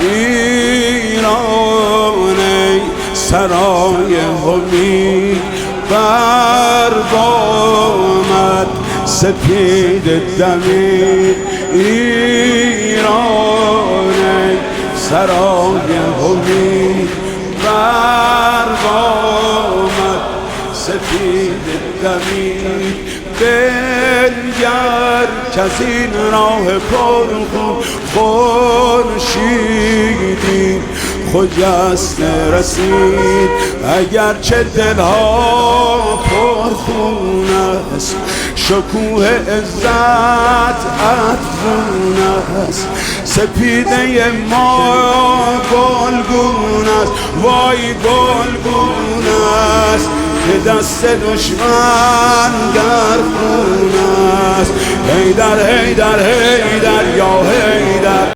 ایران ای سرای امید بر بامت سپید دمید ایران ای سرای امید بر بامت سپید دمید بنگر کز این راه پرخون خورشیدی خجسته رسید اگرچه دلها پرخون است شکوه عزت افزون است سپیده ما گلگون است وای گلگون است که دست دشمن در خون است. حیدر حیدر حیدر یا حیدر